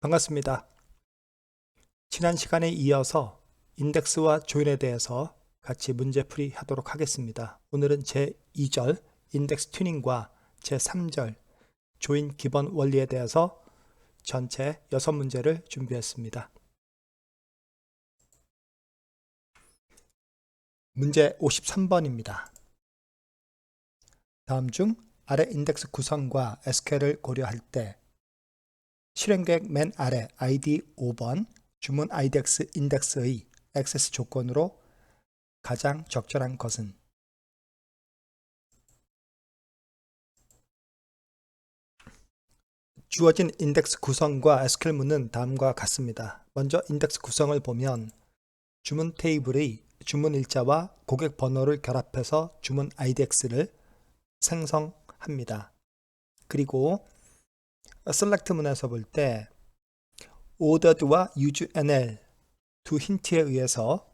반갑습니다. 지난 시간에 이어서 인덱스와 조인에 대해서 같이 문제풀이 하도록 하겠습니다. 오늘은 제2절 인덱스 튜닝과 제3절 조인 기본 원리에 대해서 전체 6문제를 준비했습니다. 문제 53번입니다. 다음 중 아래 인덱스 구성과 SQL을 고려할 때 실행계획 맨 아래 ID 5번 주문 IDX 인덱스의 액세스 조건으로 가장 적절한 것은? 주어진 인덱스 구성과 SQL문은 다음과 같습니다. 먼저 인덱스 구성을 보면 주문 테이블의 주문 일자와 고객 번호를 결합해서 주문 IDX를 생성합니다. 그리고 셀렉트문에서 볼 때 ordered와 useNL 두 힌트에 의해서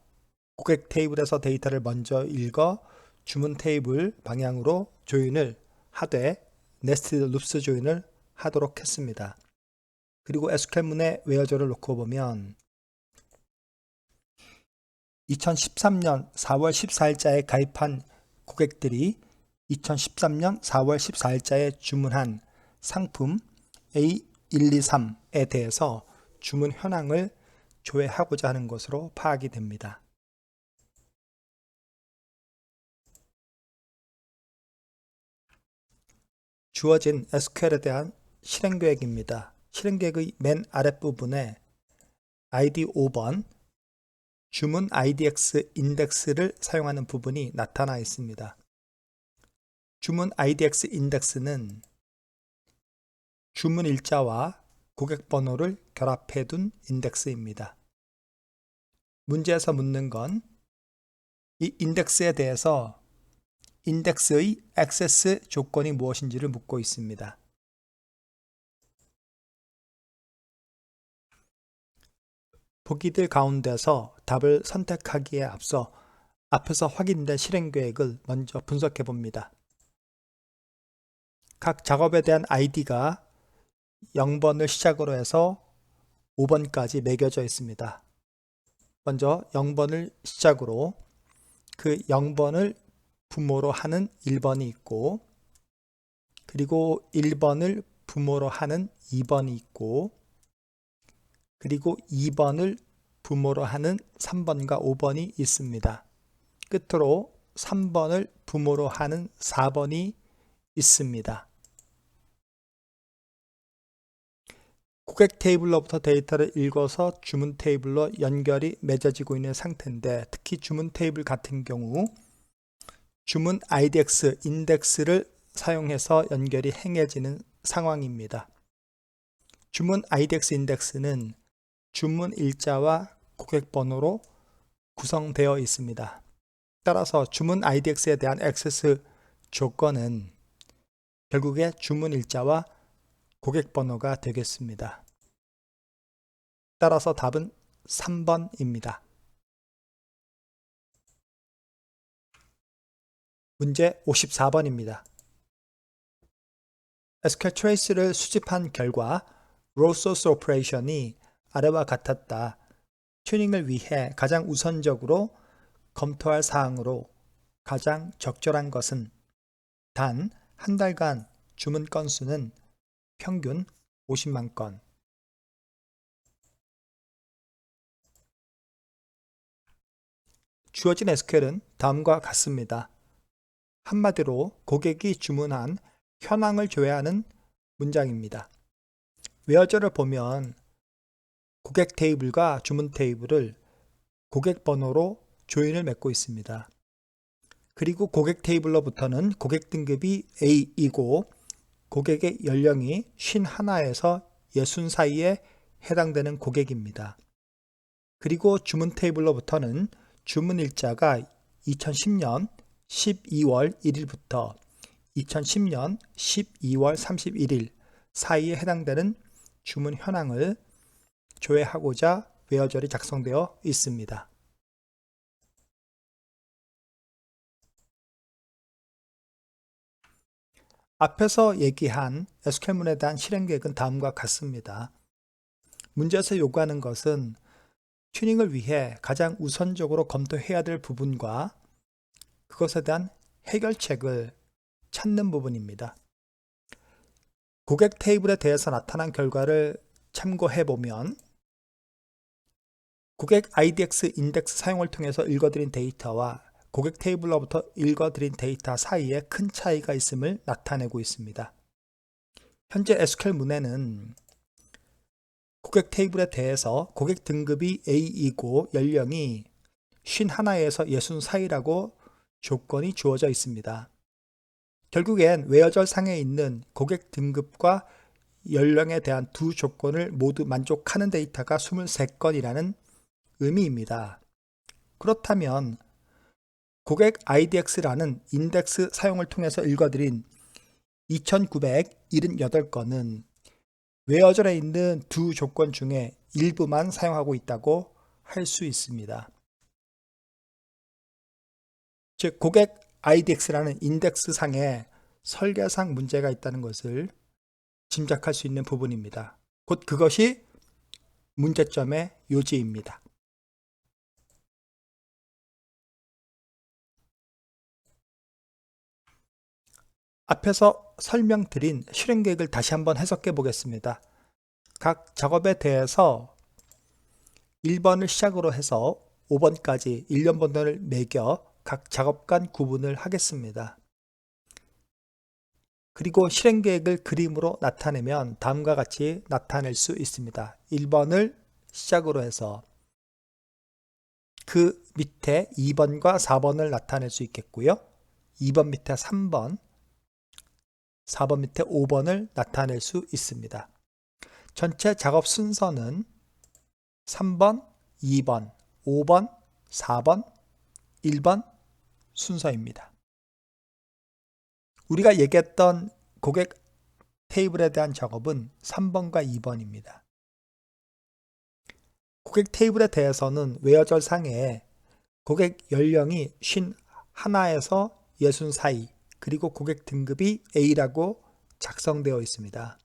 고객 테이블에서 데이터를 먼저 읽어 주문 테이블 방향으로 조인을 하되 네스티드 룹스 조인을 하도록 했습니다. 그리고 SQL문의 웨어저를 놓고 보면 2013년 4월 14일자에 가입한 고객들이 2013년 4월 14일자에 주문한 상품 A123에 대해서 주문 현황을 조회하고자 하는 것으로 파악이 됩니다. 주어진 SQL에 대한 실행계획입니다. 실행계획의 맨 아랫부분에 ID 5번 주문 IDX 인덱스를 사용하는 부분이 나타나 있습니다. 주문 IDX 인덱스는 주문 일자와 고객 번호를 결합해 둔 인덱스입니다. 문제에서 묻는 건 이 인덱스에 대해서 인덱스의 액세스 조건이 무엇인지를 묻고 있습니다. 보기들 가운데서 답을 선택하기에 앞서 앞에서 확인된 실행계획을 먼저 분석해 봅니다. 각 작업에 대한 ID가 0번을 시작으로 해서 5번까지 매겨져 있습니다. 먼저 0번을 시작으로 그 0번을 부모로 하는 1번이 있고, 그리고 1번을 부모로 하는 2번이 있고, 그리고 2번을 부모로 하는 3번과 5번이 있습니다. 끝으로 3번을 부모로 하는 4번이 있습니다. 고객 테이블로부터 데이터를 읽어서 주문 테이블로 연결이 맺어지고 있는 상태인데, 특히 주문 테이블 같은 경우 주문 IDX 인덱스를 사용해서 연결이 행해지는 상황입니다. 주문 IDX 인덱스는 주문 일자와 고객 번호로 구성되어 있습니다. 따라서 주문 IDX에 대한 액세스 조건은 결국에 주문 일자와 고객 번호가 되겠습니다. 따라서 답은 3번입니다. 문제 54번입니다. SQL 트레이스를 수집한 결과 row source operation이 아래와 같았다. 튜닝을 위해 가장 우선적으로 검토할 사항으로 가장 적절한 것은 단 한 달간 주문 건수는 평균 50만 건. 주어진 SQL은 다음과 같습니다. 한마디로 고객이 주문한 현황을 조회하는 문장입니다. 웨어저를 보면 고객 테이블과 주문 테이블을 고객 번호로 조인을 맺고 있습니다. 그리고 고객 테이블로부터는 고객 등급이 A이고 고객의 연령이 51에서 60 사이에 해당되는 고객입니다. 그리고 주문 테이블로부터는 주문 일자가 2010년 12월 1일부터 2010년 12월 31일 사이에 해당되는 주문 현황을 조회하고자 웨어절이 작성되어 있습니다. 앞에서 얘기한 SQL문에 대한 실행계획은 다음과 같습니다. 문제에서 요구하는 것은 튜닝을 위해 가장 우선적으로 검토해야 될 부분과 그것에 대한 해결책을 찾는 부분입니다. 고객 테이블에 대해서 나타난 결과를 참고해 보면 고객 IDX 인덱스 사용을 통해서 읽어드린 데이터와 고객 테이블로부터 읽어드린 데이터 사이에 큰 차이가 있음을 나타내고 있습니다. 현재 SQL 문에는 고객 테이블에 대해서 고객 등급이 A이고 연령이 51에서 64이라고 조건이 주어져 있습니다. 결국엔 웨어절 상에 있는 고객 등급과 연령에 대한 두 조건을 모두 만족하는 데이터가 23건이라는 의미입니다. 그렇다면 고객 IDX라는 인덱스 사용을 통해서 읽어드린 2978건은 웨어절에 있는 두 조건 중에 일부만 사용하고 있다고 할 수 있습니다. 즉 고객 IDX라는 인덱스 상에 설계상 문제가 있다는 것을 짐작할 수 있는 부분입니다. 곧 그것이 문제점의 요지입니다. 앞에서 설명드린 실행 계획을 다시 한번 해석해 보겠습니다. 각 작업에 대해서 1번을 시작으로 해서 5번까지 1년 번호를 매겨 각 작업 간 구분을 하겠습니다. 그리고 실행 계획을 그림으로 나타내면 다음과 같이 나타낼 수 있습니다. 1번을 시작으로 해서 그 밑에 2번과 4번을 나타낼 수 있겠고요. 2번 밑에 3번, 4번 밑에 5번을 나타낼 수 있습니다. 전체 작업 순서는 3번, 2번, 5번, 4번, 1번 순서입니다. 우리가 얘기했던 고객 테이블에 대한 작업은 3번과 2번입니다. 고객 테이블에 대해서는 웨어절 상에 고객 연령이 51에서 60 사이, 그리고 고객 등급이 A라고 작성되어 있습니다.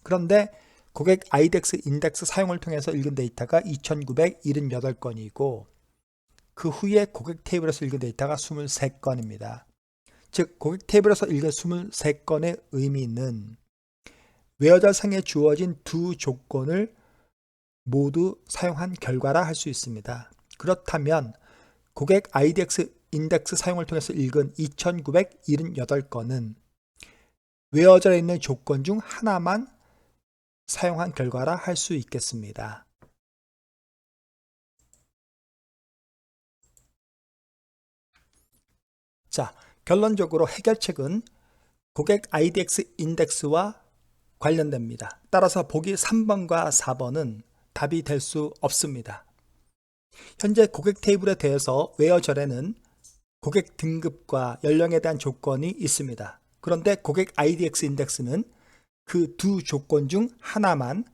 그런데 고객 IDX 인덱스 사용을 통해서 읽은 데이터가 2978건이고 그 후에 고객 테이블에서 읽은 데이터가 23건입니다. 즉 고객 테이블에서 읽은 23건의 의미는 웨어절 상에 주어진 두 조건을 모두 사용한 결과라 할 수 있습니다. 그렇다면 고객 IDX 인덱스 사용을 통해서 읽은 2978건은 웨어절에 있는 조건 중 하나만 사용한 결과라 할 수 있겠습니다. 자, 결론적으로 해결책은 고객 IDX 인덱스와 관련됩니다. 따라서 보기 3번과 4번은 답이 될 수 없습니다. 현재 고객 테이블에 대해서 웨어절에는 고객 등급과 연령에 대한 조건이 있습니다. 그런데 고객 IDX 인덱스는 그 두 조건 중 하나만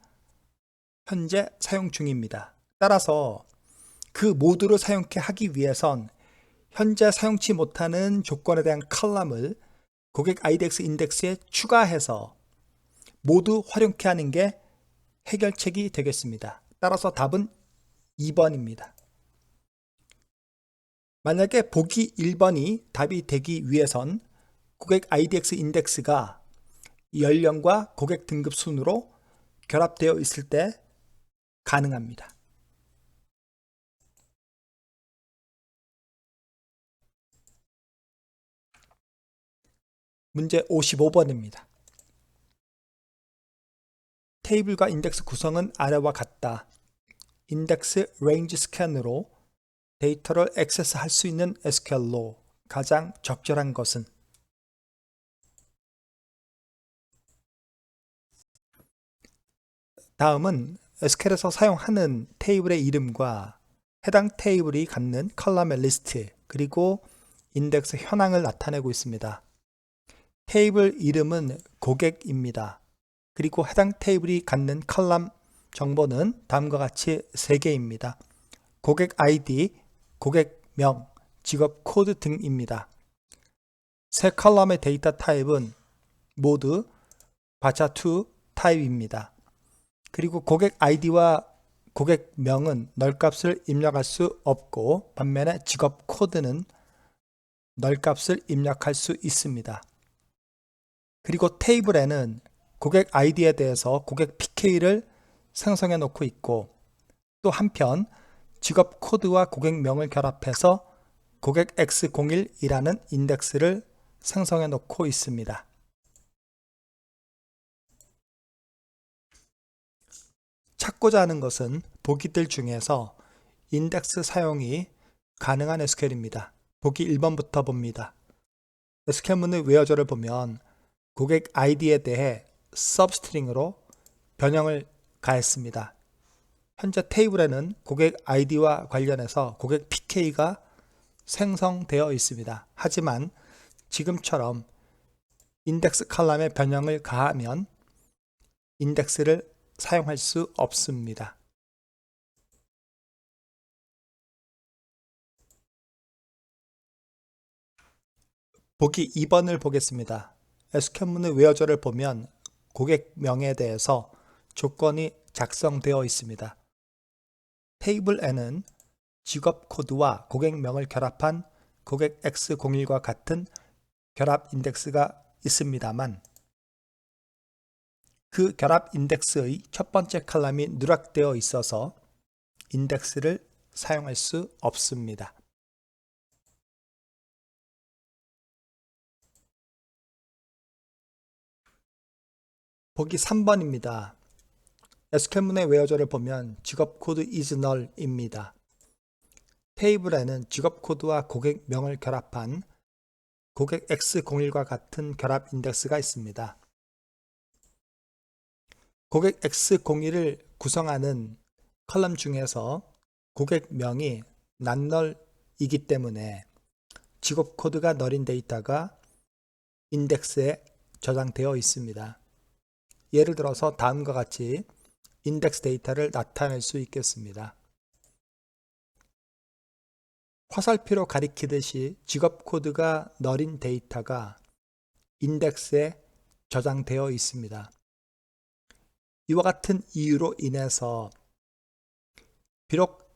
현재 사용 중입니다. 따라서 그 모두를 사용케 하기 위해선 현재 사용치 못하는 조건에 대한 컬럼을 고객 IDX 인덱스에 추가해서 모두 활용케 하는 게 해결책이 되겠습니다. 따라서 답은 2번입니다. 만약에 보기 1번이 답이 되기 위해선 고객 IDX 인덱스가 연령과 고객 등급 순으로 결합되어 있을 때 가능합니다. 문제 55번입니다. 테이블과 인덱스 구성은 아래와 같다. 인덱스 레인지 스캔으로 데이터를 액세스할 수 있는 SQL로 가장 적절한 것은? 다음은 SQL에서 사용하는 테이블의 이름과 해당 테이블이 갖는 컬럼의 리스트, 그리고 인덱스 현황을 나타내고 있습니다. 테이블 이름은 고객입니다. 그리고 해당 테이블이 갖는 컬럼 정보는 다음과 같이 3개입니다. 고객 ID, 고객명, 직업 코드 등입니다. 세 컬럼의 데이터 타입은 모두 바샤2 타입입니다. 그리고 고객 아이디와 고객명은 널값을 입력할 수 없고 반면에 직업 코드는 널값을 입력할 수 있습니다. 그리고 테이블에는 고객 아이디에 대해서 고객 PK를 생성해 놓고 있고 또 한편 직업 코드와 고객명을 결합해서 고객 X01이라는 인덱스를 생성해 놓고 있습니다. 찾고자 하는 것은 보기들 중에서 인덱스 사용이 가능한 SQL입니다. 보기 1번부터 봅니다. SQL문의 웨어저를 보면 고객 아이디에 대해 서브스트링으로 변형을 가했습니다. 현재 테이블에는 고객 아이디와 관련해서 고객 PK가 생성되어 있습니다. 하지만 지금처럼 인덱스 컬럼에 변형을 가하면 인덱스를 사용할 수 없습니다. 보기 2번을 보겠습니다. SQL문의 웨어저를 보면 고객명에 대해서 조건이 작성되어 있습니다. 테이블에는 직업 코드와 고객명을 결합한 고객 X01과 같은 결합 인덱스가 있습니다만 그 결합 인덱스의 첫 번째 칼럼이 누락되어 있어서 인덱스를 사용할 수 없습니다. 보기 3번입니다. SQL문의 웨어저를 보면 직업 코드 is null입니다. 테이블에는 직업 코드와 고객명을 결합한 고객 X01과 같은 결합 인덱스가 있습니다. 고객 X01을 구성하는 컬럼 중에서 고객명이 non-null이기 때문에 직업 코드가 null인 데이터가 인덱스에 저장되어 있습니다. 예를 들어서 다음과 같이 인덱스 데이터를 나타낼 수 있겠습니다. 화살표로 가리키듯이 직업 코드가 null인 데이터가 인덱스에 저장되어 있습니다. 이와 같은 이유로 인해서 비록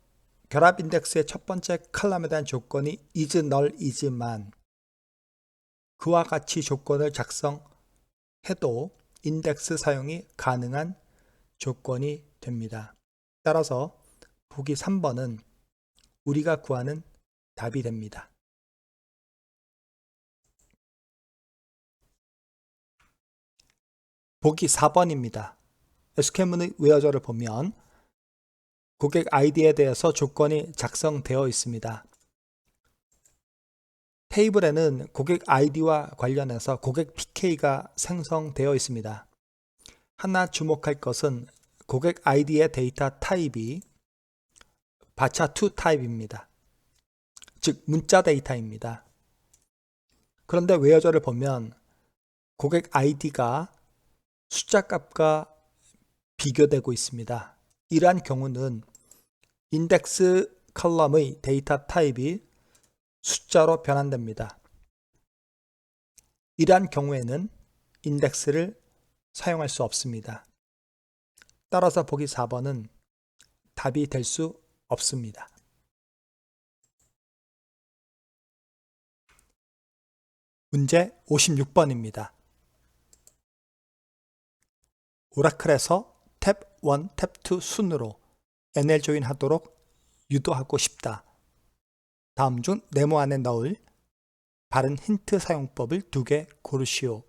결합 인덱스의 첫 번째 컬럼에 대한 조건이 is null이지만 그와 같이 조건을 작성해도 인덱스 사용이 가능한 조건이 됩니다. 따라서 보기 3번은 우리가 구하는 답이 됩니다. 보기 4번입니다. SQL문의 웨어저를 보면 고객 아이디에 대해서 조건이 작성되어 있습니다. 테이블에는 고객 아이디와 관련해서 고객 PK가 생성되어 있습니다. 하나 주목할 것은 고객 아이디의 데이터 타입이 바차2 타입입니다. 즉 문자 데이터입니다. 그런데 웨어저를 보면 고객 아이디가 숫자 값과 비교되고 있습니다. 이러한 경우는 인덱스 컬럼의 데이터 타입이 숫자로 변환됩니다. 이러한 경우에는 인덱스를 사용할 수 없습니다. 따라서 보기 4번은 답이 될 수 없습니다. 문제 56번입니다. 오라클에서 탭 1, 탭 2 순으로 NL 조인하도록 유도하고 싶다. 다음 중 네모 안에 넣을 바른 힌트 사용법을 2개 고르시오.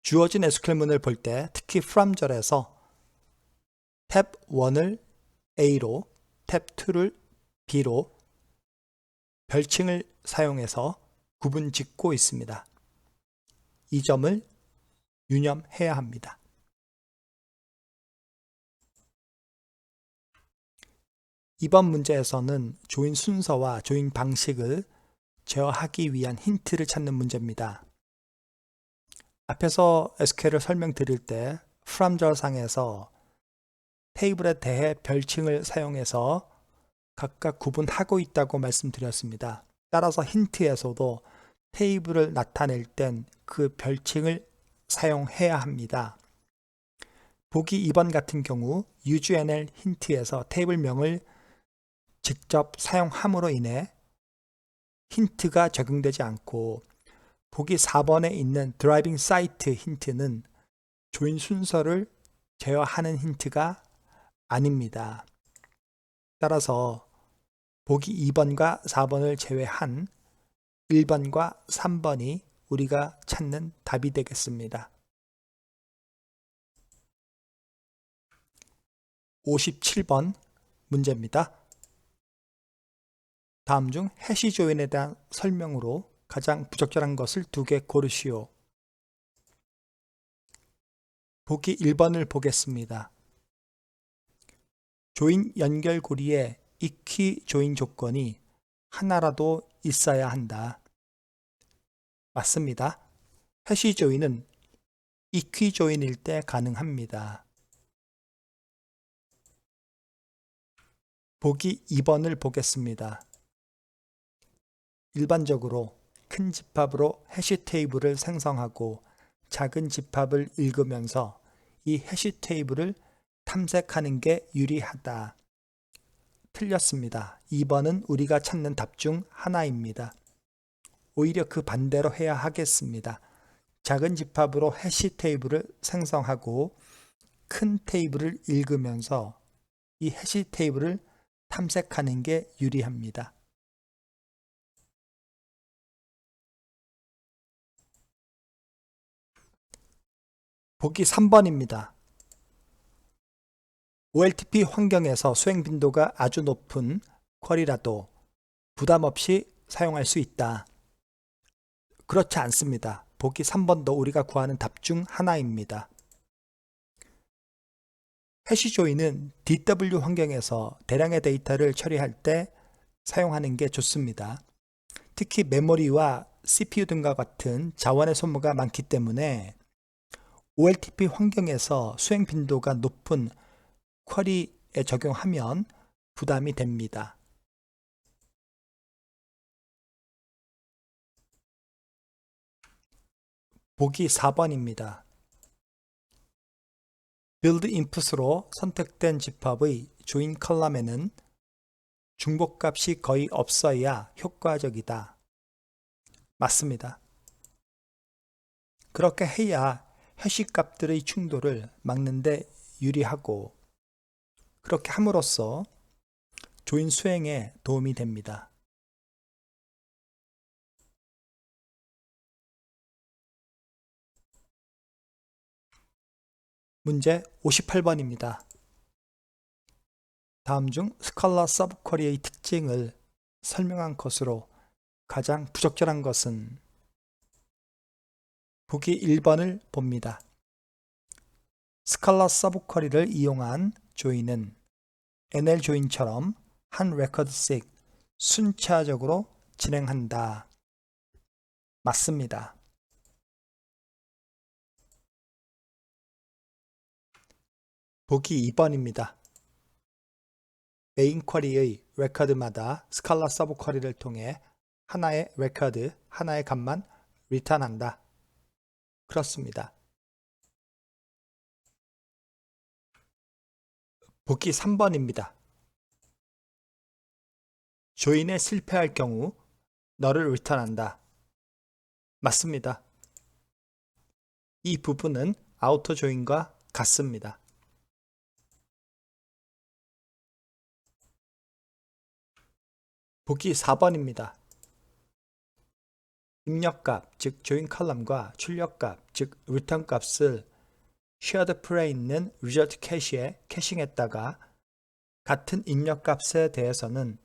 주어진 SQL문을 볼 때 특히 from절에서 탭 1을 A로, 탭 2를 B로 별칭을 사용해서 구분 짓고 있습니다. 이 점을 유념해야 합니다. 이번 문제에서는 조인 순서와 조인 방식을 제어하기 위한 힌트를 찾는 문제입니다. 앞에서 SQL을 설명드릴 때 from절 상에서 테이블에 대해 별칭을 사용해서 각각 구분하고 있다고 말씀드렸습니다. 따라서 힌트에서도 테이블을 나타낼 땐 그 별칭을 사용해야 합니다. 보기 2번 같은 경우 UGNL 힌트에서 테이블명을 직접 사용함으로 인해 힌트가 적용되지 않고 보기 4번에 있는 드라이빙 사이트 힌트는 조인 순서를 제어하는 힌트가 아닙니다. 따라서 보기 2번과 4번을 제외한 1번과 3번이 우리가 찾는 답이 되겠습니다. 57번 문제입니다. 다음 중 해시 조인에 대한 설명으로 가장 부적절한 것을 2개 고르시오. 보기 1번을 보겠습니다. 조인 연결고리에 이퀴 조인 조건이 하나라도 있어야 한다. 맞습니다. 해시 조인은 이퀴 조인일 때 가능합니다. 보기 2번을 보겠습니다. 일반적으로 큰 집합으로 해시 테이블을 생성하고 작은 집합을 읽으면서 이 해시 테이블을 탐색하는 게 유리하다. 틀렸습니다. 2번은 우리가 찾는 답 중 하나입니다. 오히려 그 반대로 해야 하겠습니다. 작은 집합으로 해시 테이블을 생성하고 큰 테이블을 읽으면서 이 해시 테이블을 탐색하는 게 유리합니다. 보기 3번입니다. OLTP 환경에서 수행 빈도가 아주 높은 쿼리라도 부담 없이 사용할 수 있다. 그렇지 않습니다. 보기 3번도 우리가 구하는 답 중 하나입니다. 해시 조인은 DW 환경에서 대량의 데이터를 처리할 때 사용하는 게 좋습니다. 특히 메모리와 CPU 등과 같은 자원의 소모가 많기 때문에 OLTP 환경에서 수행 빈도가 높은 쿼리에 적용하면 부담이 됩니다. 보기 4번입니다. build input으로 선택된 집합의 조인 컬럼에는 중복값이 거의 없어야 효과적이다. 맞습니다. 그렇게 해야 해시 값들의 충돌을 막는 데 유리하고 그렇게 함으로써 조인 수행에 도움이 됩니다. 문제 58번입니다. 다음 중 스칼라 서브쿼리의 특징을 설명한 것으로 가장 부적절한 것은 보기 1번을 봅니다. 스칼라 서브쿼리를 이용한 조인은 NL 조인처럼 한 레코드씩 순차적으로 진행한다. 맞습니다. 보기 2번입니다. 메인 쿼리의 레코드마다 스칼라 서브 쿼리를 통해 하나의 레코드, 하나의 값만 리턴한다. 그렇습니다. 보기 3번입니다. 조인에 실패할 경우 너를 리턴한다. 맞습니다. 이 부분은 아우터 조인과 같습니다. 보기 4번입니다. 입력값, 즉 조인 컬럼과 출력값, 즉 리턴 값을 shared 풀에 있는 result 캐시에 캐싱했다가 같은 입력값에 대해서는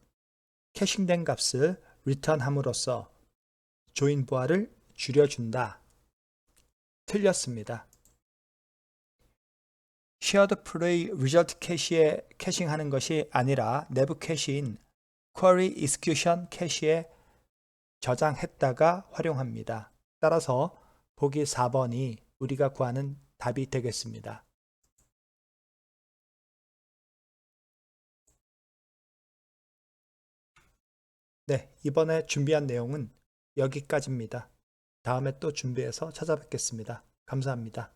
캐싱된 값을 리턴함으로써 조인 부하를 줄여준다. 틀렸습니다. shared 풀의 result 캐시에 캐싱하는 것이 아니라 내부 캐시인 query execution 캐시에 저장했다가 활용합니다. 따라서 보기 4번이 우리가 구하는 답이 되겠습니다. 네, 이번에 준비한 내용은 여기까지입니다. 다음에 또 준비해서 찾아뵙겠습니다. 감사합니다.